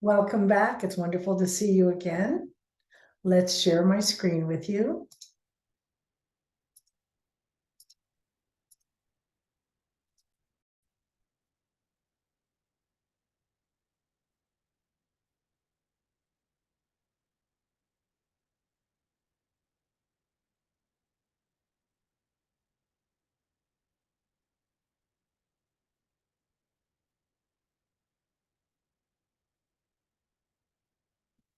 Welcome back. It's wonderful to see you again. Let's share my screen with you.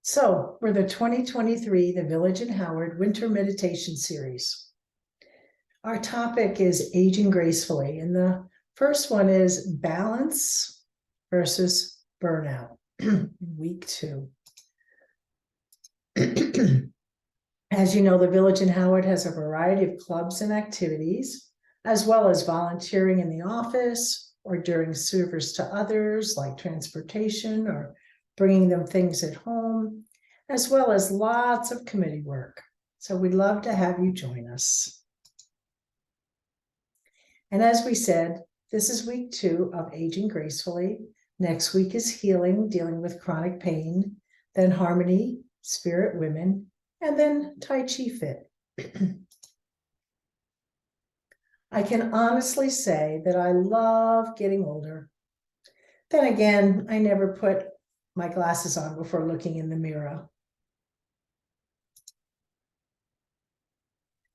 So we're the 2023, the Village in Howard Winter Meditation Series. Our topic is aging gracefully. And the first one is balance versus burnout, week 2. As you know, the Village in Howard has a variety of clubs and activities, as well as volunteering in the office or during service to others, like transportation or bringing them things at home, as well as lots of committee work. So we'd love to have you join us. And as we said, this is week 2 of Aging Gracefully. Next week is healing, dealing with chronic pain, then harmony, spirit women, and then Tai Chi Fit. I can honestly say that I love getting older. Then again, I never put my glasses on before looking in the mirror.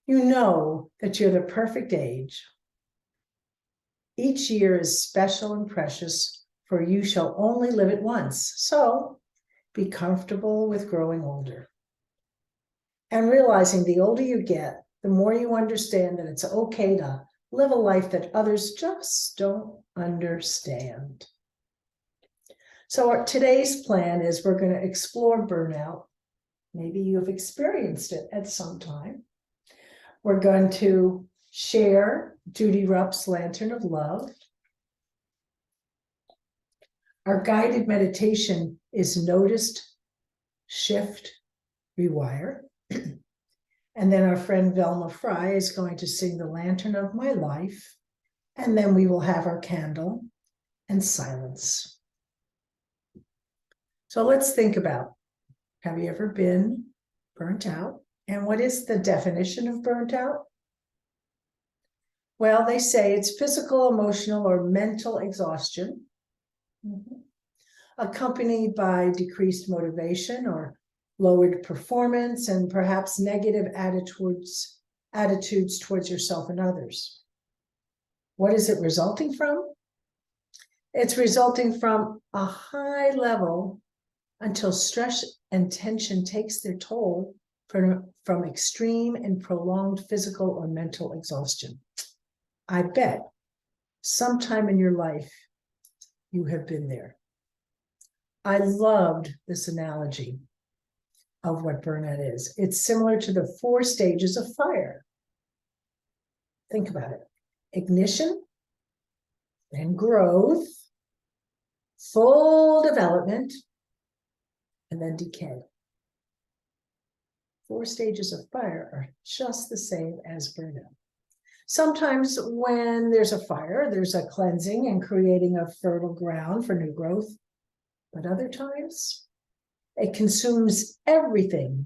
You know that you're the perfect age. Each year is special and precious, for you shall only live it once. So be comfortable with growing older. And realizing the older you get, the more you understand that it's okay to live a life that others just don't understand. So today's plan is we're going to explore burnout. Maybe you've experienced it at some time. We're going to share Judy Rupp's Lantern of Love. Our guided meditation is Noticed, Shift, Rewire. And then our friend Velma Frye is going to sing the Lantern of My Life. And then we will have our candle and silence. So let's think about, have you ever been burnt out? And what is the definition of burnt out? Well, they say it's physical, emotional, or mental exhaustion, accompanied by decreased motivation or lowered performance and perhaps negative attitudes towards yourself and others. What is it resulting from? It's resulting from a high level until stress and tension takes their toll from extreme and prolonged physical or mental exhaustion. I bet sometime in your life you have been there. I loved this analogy of what burnout is. It's similar to the 4 stages of fire. Think about it. Ignition, then growth, full development, and then decay. 4 stages of fire are just the same as burnout. Sometimes when there's a fire, there's a cleansing and creating a fertile ground for new growth. But other times, it consumes everything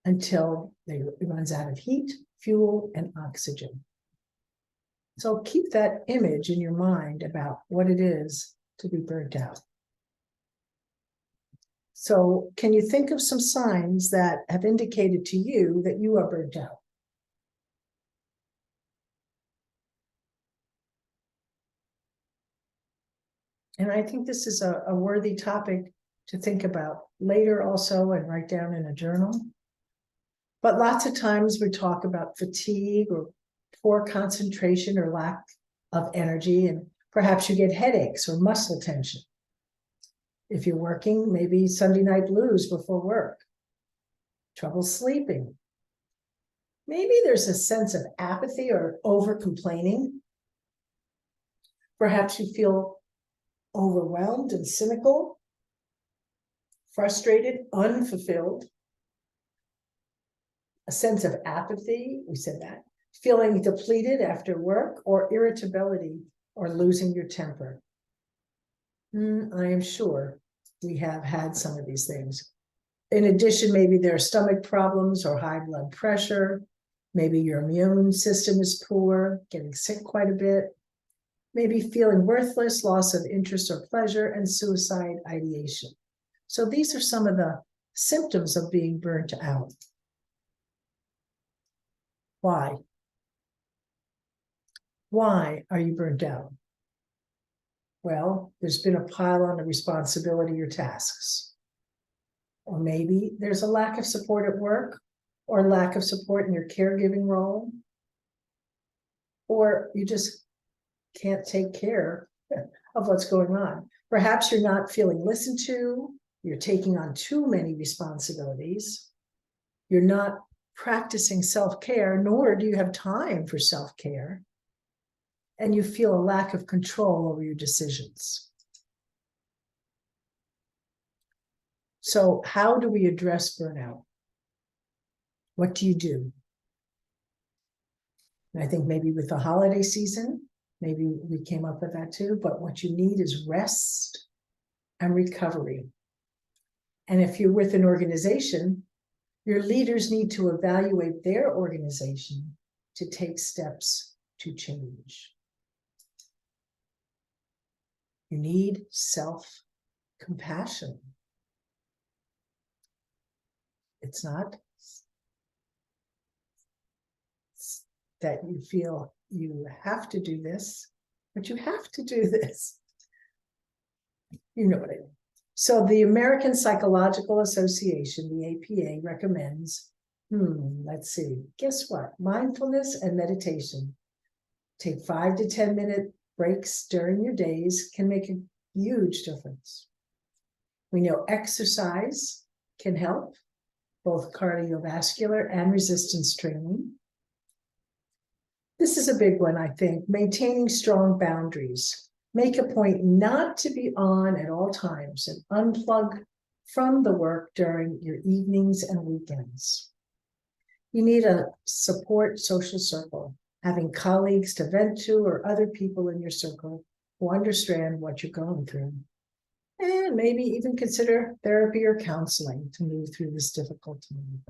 until it runs out of heat, fuel, and oxygen. So keep that image in your mind about what it is to be burnt out. So can you think of some signs that have indicated to you that you are burnt out? And I think this is a worthy topic to think about later also and write down in a journal. But lots of times we talk about fatigue or poor concentration or lack of energy, and perhaps you get headaches or muscle tension. If you're working, maybe Sunday night blues before work, trouble sleeping. Maybe there's a sense of apathy or over-complaining. Perhaps you feel overwhelmed and cynical, frustrated, unfulfilled, a sense of apathy, we said that, feeling depleted after work, or irritability or losing your temper. I am sure we have had some of these things. In addition, maybe there are stomach problems or high blood pressure. Maybe your immune system is poor, getting sick quite a bit. Maybe feeling worthless, loss of interest or pleasure, and suicide ideation. So these are some of the symptoms of being burnt out. Why? Why are you burnt out? Well, there's been a pile on of responsibility or tasks. Or maybe there's a lack of support at work, or lack of support in your caregiving role. Or you just can't take care of what's going on. Perhaps you're not feeling listened to, you're taking on too many responsibilities, you're not practicing self-care, nor do you have time for self-care, and you feel a lack of control over your decisions. So how do we address burnout? What do you do? And I think maybe with the holiday season, maybe we came up with that too, but what you need is rest and recovery. And if you're with an organization, your leaders need to evaluate their organization to take steps to change. You need self-compassion. It's not that you feel you have to do this, but you have to do this. You know what I mean. So the American Psychological Association, the APA, recommends, let's see, guess what? Mindfulness and meditation. Take 5 to 10 minute breaks during your days can make a huge difference. We know exercise can help, both cardiovascular and resistance training. This is a big one, I think. Maintaining strong boundaries. Make a point not to be on at all times and unplug from the work during your evenings and weekends. You need a support social circle, having colleagues to vent to or other people in your circle who understand what you're going through. And maybe even consider therapy or counseling to move through this difficult time.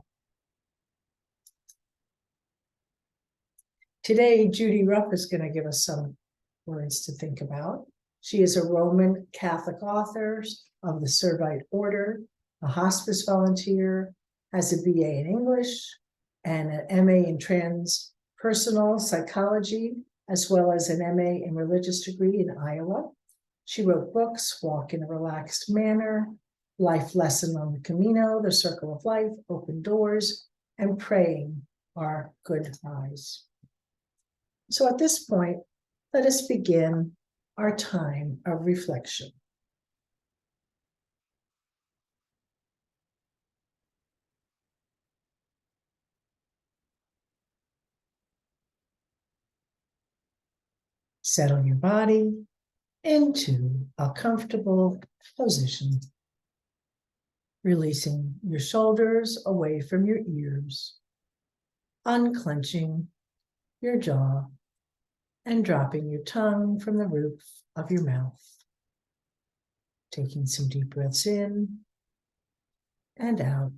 Today, Judy Rupp is going to give us some words to think about. She is a Roman Catholic author of the Servite Order, a hospice volunteer, has a BA in English, and an MA in transpersonal psychology, as well as an MA in religious degree in Iowa. She wrote books, Walk in a Relaxed Manner, Life Lesson on the Camino, The Circle of Life, Open Doors, and Praying Our Good Eyes. So at this point, let us begin our time of reflection. Settle your body into a comfortable position, releasing your shoulders away from your ears, unclenching your jaw, and dropping your tongue from the roof of your mouth. Taking some deep breaths in and out.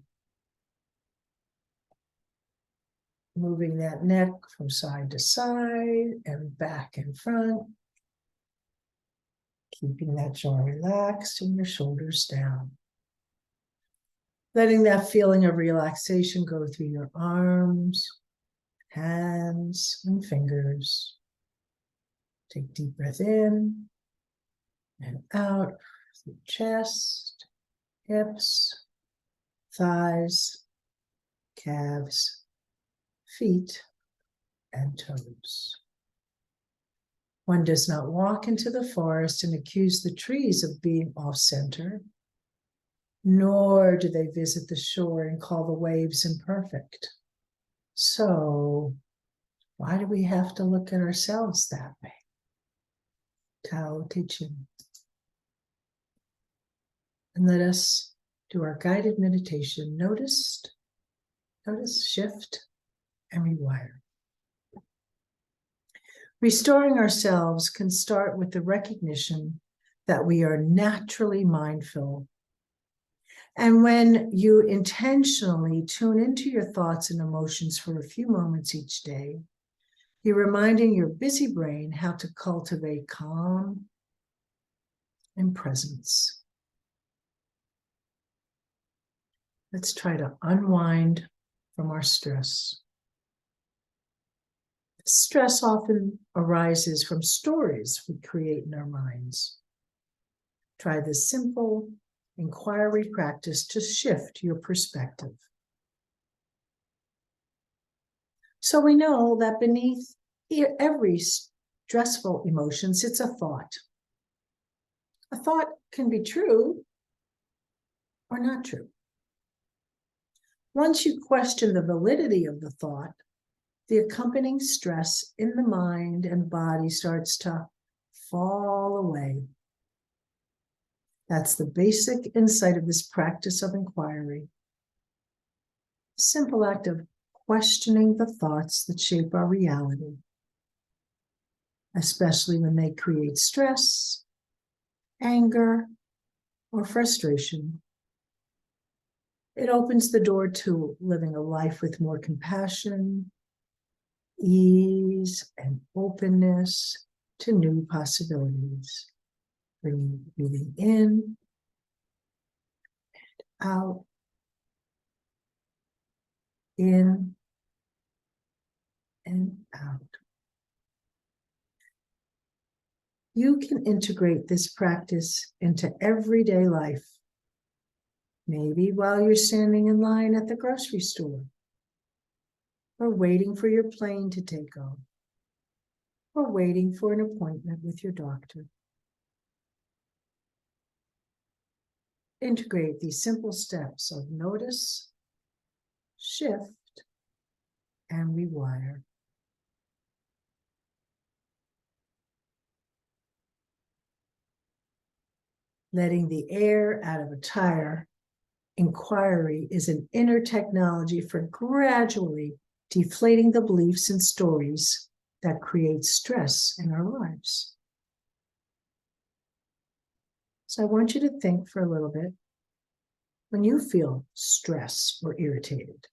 Moving that neck from side to side and back and front. Keeping that jaw relaxed and your shoulders down. Letting that feeling of relaxation go through your arms, hands, and fingers. Take deep breath in and out through chest, hips, thighs, calves, feet, and toes. One does not walk into the forest and accuse the trees of being off-center, nor do they visit the shore and call the waves imperfect. So, why do we have to look at ourselves that way? Tao Te Ching. And let us do our guided meditation. Notice, shift, and rewire. Restoring ourselves can start with the recognition that we are naturally mindful And when you intentionally tune into your thoughts and emotions for a few moments each day, you're reminding your busy brain how to cultivate calm and presence. Let's try to unwind from our stress. Stress often arises from stories we create in our minds. Try this simple inquiry practice to shift your perspective. So we know that beneath every stressful emotion sits a thought. A thought can be true or not true. Once you question the validity of the thought, the accompanying stress in the mind and body starts to fall away. That's the basic insight of this practice of inquiry. A simple act of questioning the thoughts that shape our reality, especially when they create stress, anger, or frustration. It opens the door to living a life with more compassion, ease, and openness to new possibilities. Breathing in and out, in and out. You can integrate this practice into everyday life. Maybe while you're standing in line at the grocery store, or waiting for your plane to take off, or waiting for an appointment with your doctor. Integrate these simple steps of notice, shift, and rewire. Letting the air out of a tire, inquiry is an inner technology for gradually deflating the beliefs and stories that create stress in our lives. So I want you to think for a little bit when you feel stressed or irritated.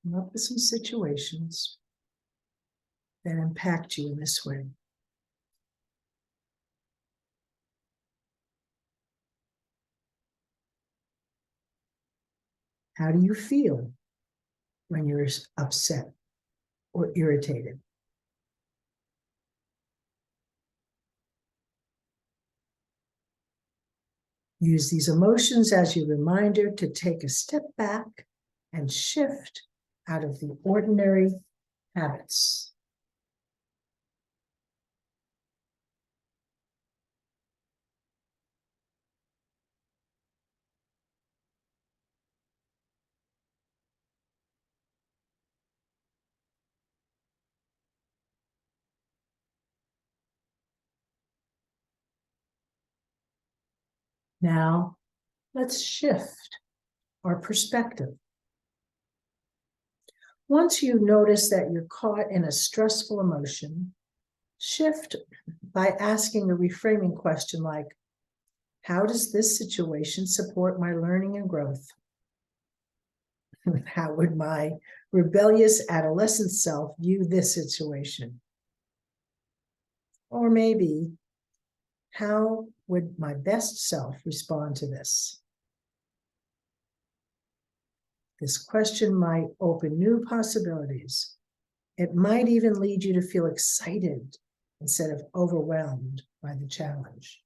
Come up with some situations that impact you in this way. How do you feel when you're upset or irritated? Use these emotions as your reminder to take a step back and shift out of the ordinary habits. Now, let's shift our perspective. Once you notice that you're caught in a stressful emotion, shift by asking a reframing question like, how does this situation support my learning and growth? How would my rebellious adolescent self view this situation? Or maybe, how would my best self respond to this? This question might open new possibilities. It might even lead you to feel excited instead of overwhelmed by the challenge.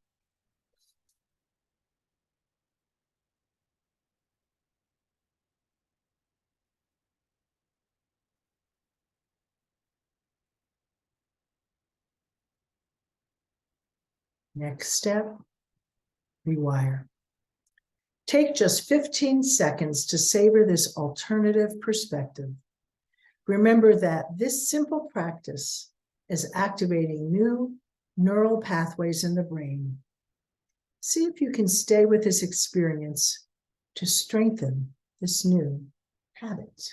Next step, rewire. Take just 15 seconds to savor this alternative perspective. Remember that this simple practice is activating new neural pathways in the brain. See if you can stay with this experience to strengthen this new habit.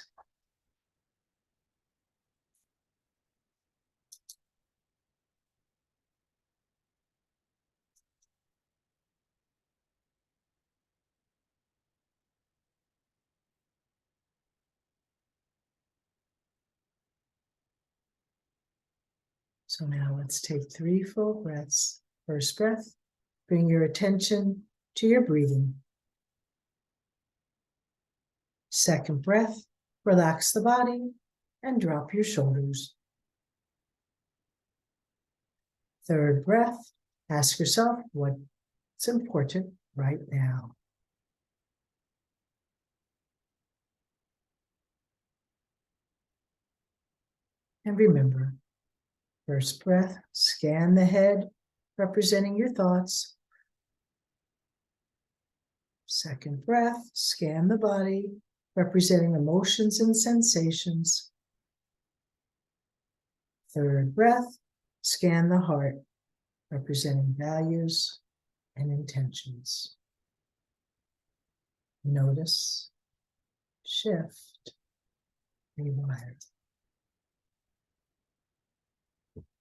So now let's take 3 full breaths. First breath, bring your attention to your breathing. Second breath, relax the body and drop your shoulders. Third breath, ask yourself what's important right now. And remember, first breath, scan the head, representing your thoughts. Second breath, scan the body, representing emotions and sensations. Third breath, scan the heart, representing values and intentions. Notice, shift, rewire.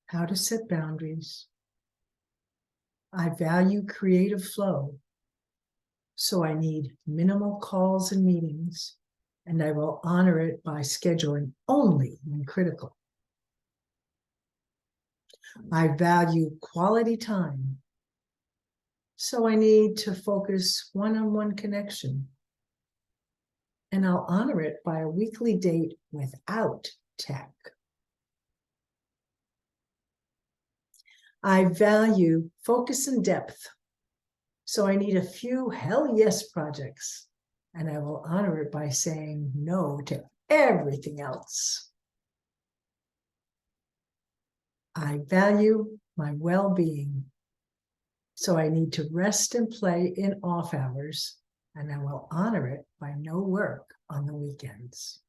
How to set boundaries. I value creative flow, so I need minimal calls and meetings, and I will honor it by scheduling only when critical. I value quality time, so I need to focus one-on-one connection, and I'll honor it by a weekly date without tech. I value focus and depth, so I need a few hell yes projects, and I will honor it by saying no to everything else. I value my well-being, so I need to rest and play in off hours, and I will honor it by no work on the weekends.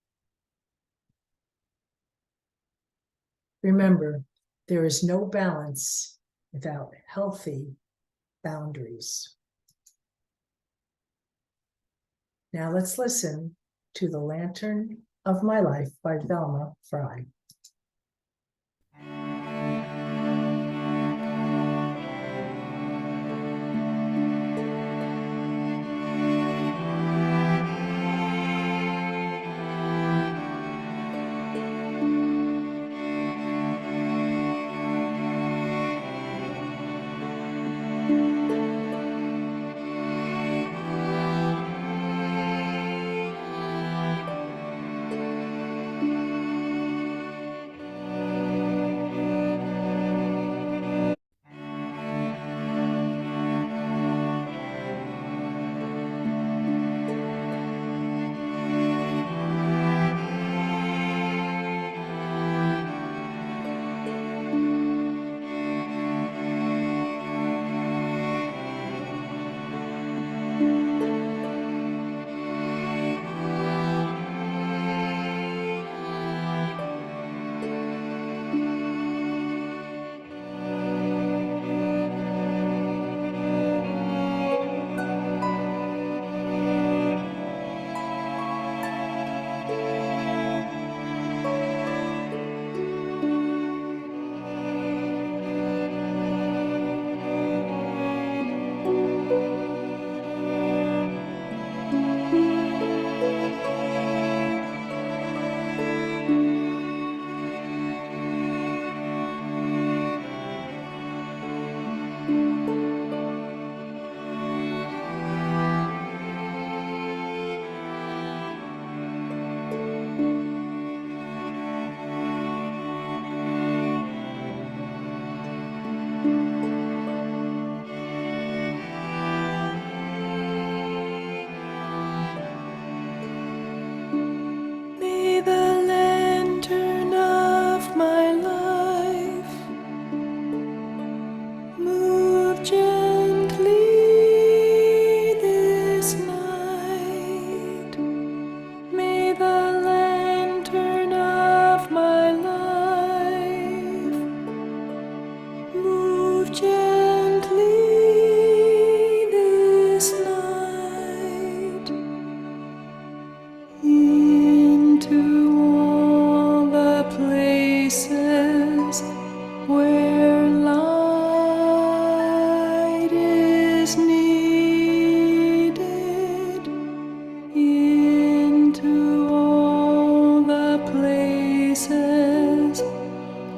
Remember, there is no balance without healthy boundaries. Now let's listen to The Lantern of My Life by Velma Frye.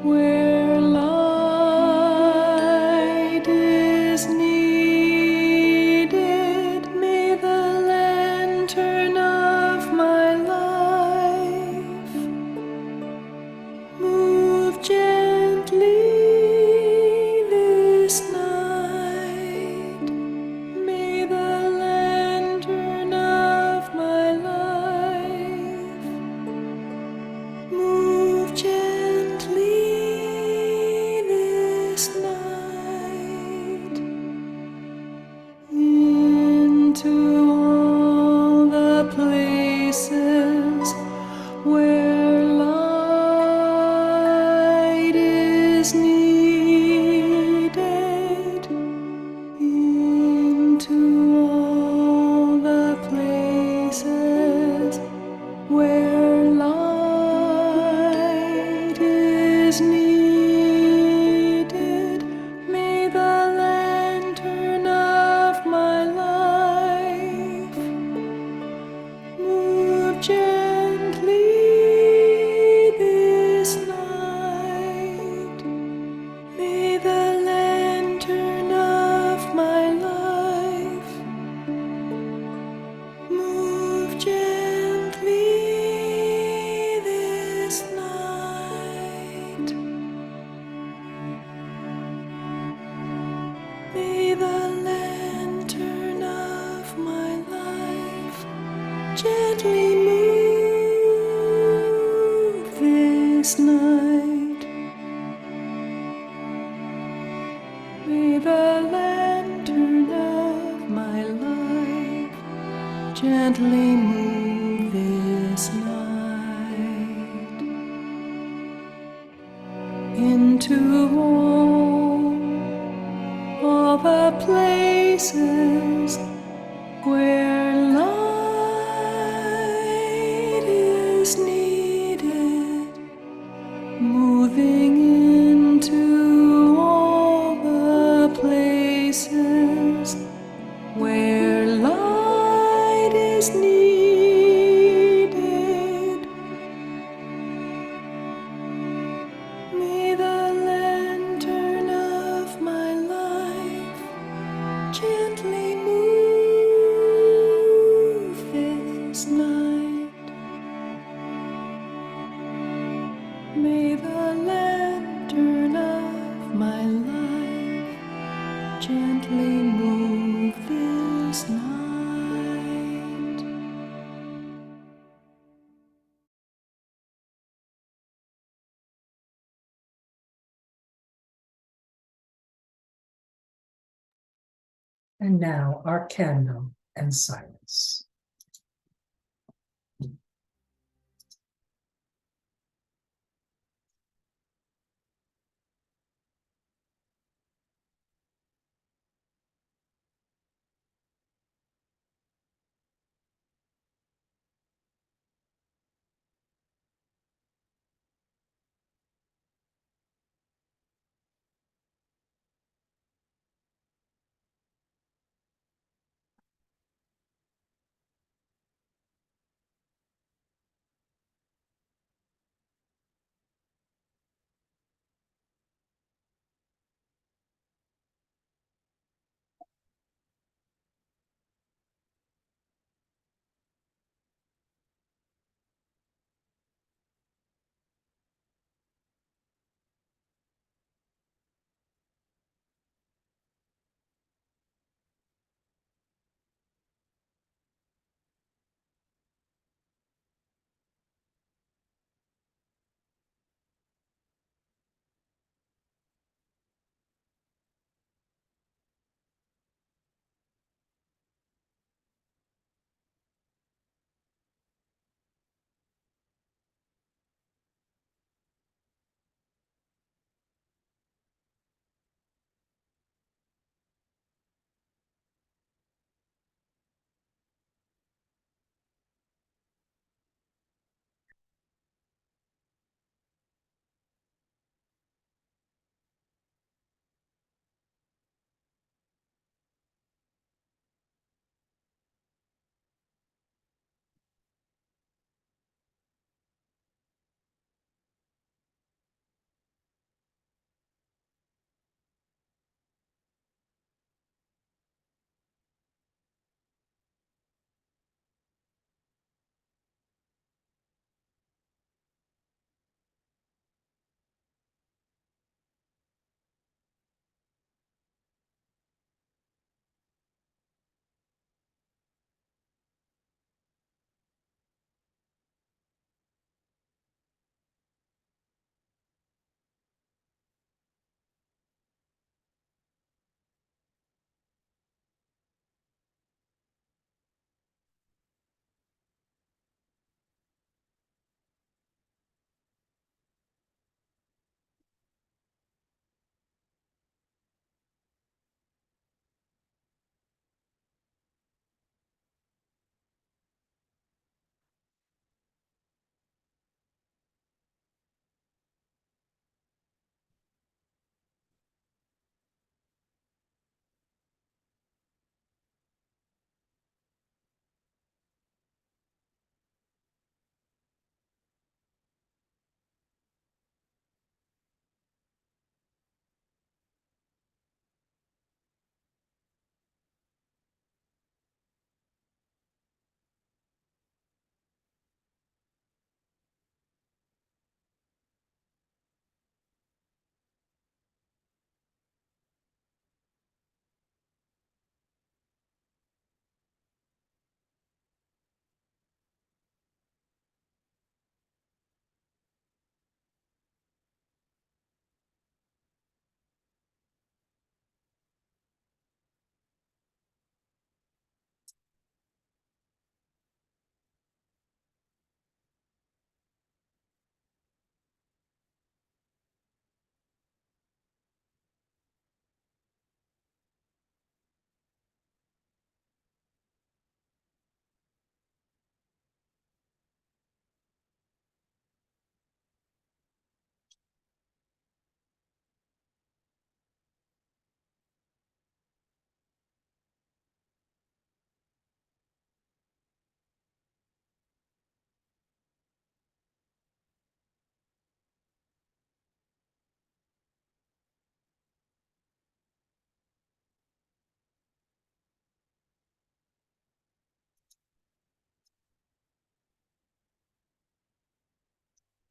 Where light May the lantern of my life gently move this night into all the places where light is needed, moving into all the places where light is needed. May the lantern of my life gently move this night. May the lantern of my life gently move this night. And now our candle and silence.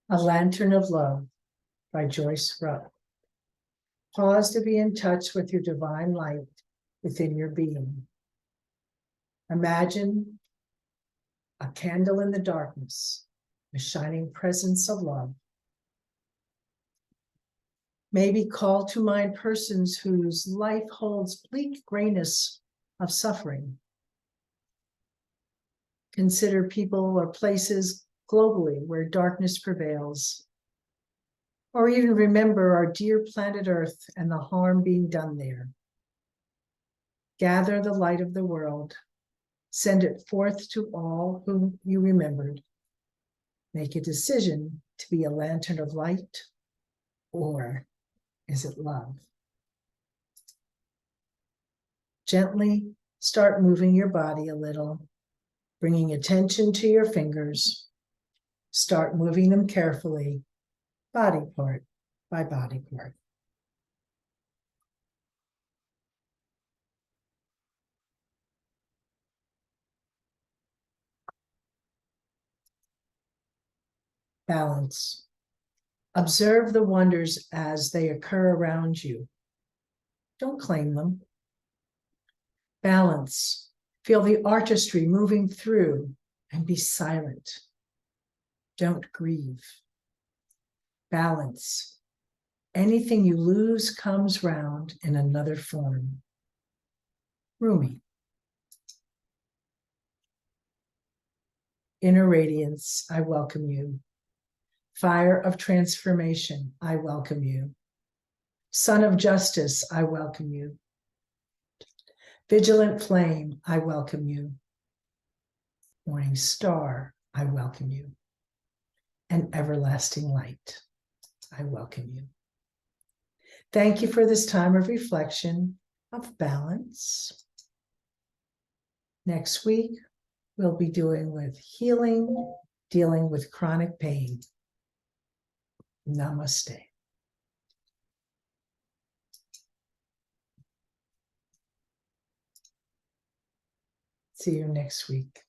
A Lantern of Love by Joyce Rupp. Pause to be in touch with your divine light within your being. Imagine a candle in the darkness, a shining presence of love. Maybe call to mind persons whose life holds bleak grayness of suffering. Consider people or places globally where darkness prevails. Or even remember our dear planet Earth and the harm being done there. Gather the light of the world. Send it forth to all whom you remembered. Make a decision to be a lantern of light, or is it love? Gently start moving your body a little, bringing attention to your fingers. Start moving them carefully, body part by body part. Balance. Observe the wonders as they occur around you. Don't claim them. Balance. Feel the artistry moving through and be silent. Don't grieve. Balance. Anything you lose comes round in another form. Rumi. Inner radiance, I welcome you. Fire of transformation, I welcome you. Sun of justice, I welcome you. Vigilant flame, I welcome you. Morning star, I welcome you. And everlasting light, I welcome you. Thank you for this time of reflection, of balance. Next week, we'll be dealing with healing, dealing with chronic pain. Namaste. See you next week.